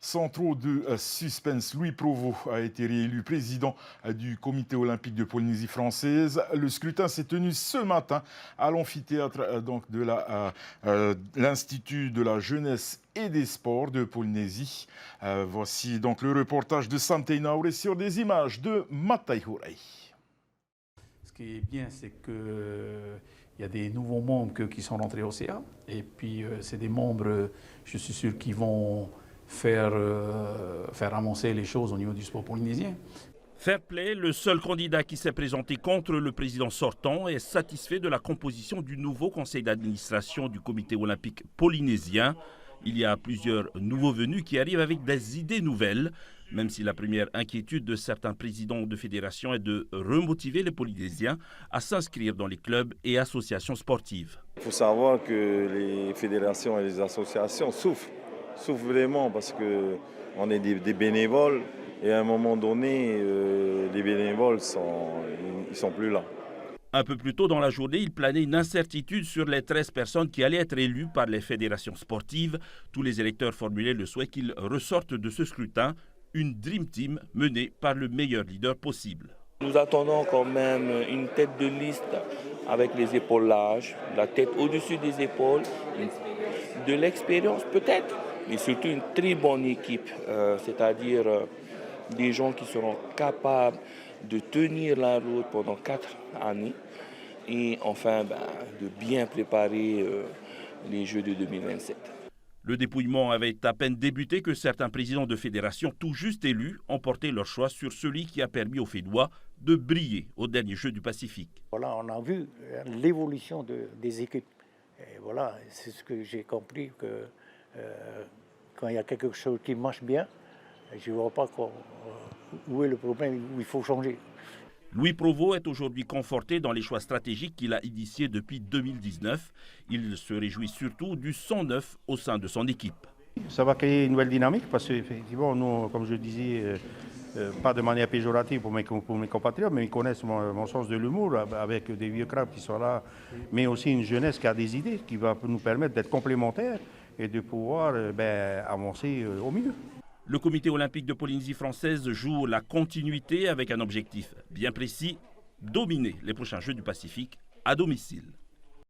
Sans trop de suspense, Louis Provost a été réélu président du Comité olympique de Polynésie française. Le scrutin s'est tenu ce matin à l'amphithéâtre de l'Institut de la jeunesse et des sports de Polynésie. Voici donc le reportage de Santei Naure sur des images de Matai Hourei. Ce qui est bien, c'est qu'il y a des nouveaux membres qui sont rentrés au CA. Et puis, c'est des membres, je suis sûr, qui vont faire avancer les choses au niveau du sport polynésien. Fair Play, le seul candidat qui s'est présenté contre le président sortant, est satisfait de la composition du nouveau conseil d'administration du comité olympique polynésien. Il y a plusieurs nouveaux venus qui arrivent avec des idées nouvelles, même si la première inquiétude de certains présidents de fédération est de remotiver les Polynésiens à s'inscrire dans les clubs et associations sportives. Il faut savoir que les fédérations et les associations souffrent vraiment parce qu'on est des bénévoles et à un moment donné, les bénévoles ils sont plus là. Un peu plus tôt dans la journée, il planait une incertitude sur les 13 personnes qui allaient être élues par les fédérations sportives. Tous les électeurs formulaient le souhait qu'ils ressortent de ce scrutin une Dream Team menée par le meilleur leader possible. Nous attendons quand même une tête de liste avec les épaulages, la tête au-dessus des épaules, de l'expérience peut-être, mais surtout une très bonne équipe, c'est-à-dire des gens qui seront capables de tenir la route pendant 4 années et enfin de bien préparer les Jeux de 2027. Le dépouillement avait à peine débuté que certains présidents de fédération tout juste élus ont porté leur choix sur celui qui a permis aux Fédois de briller aux derniers Jeux du Pacifique. Voilà, on a vu l'évolution des équipes. Et voilà, c'est ce que j'ai compris que quand il y a quelque chose qui marche bien, je ne vois pas où est le problème, où il faut changer. Louis Provost est aujourd'hui conforté dans les choix stratégiques qu'il a initiés depuis 2019. Il se réjouit surtout du 109 au sein de son équipe. Ça va créer une nouvelle dynamique parce qu'effectivement, nous, comme je le disais, pas de manière péjorative pour mes compatriotes, mais ils connaissent mon sens de l'humour avec des vieux crabes qui sont là, mais aussi une jeunesse qui a des idées qui va nous permettre d'être complémentaires et de pouvoir avancer au milieu. Le comité olympique de Polynésie française joue la continuité avec un objectif bien précis, dominer les prochains Jeux du Pacifique à domicile.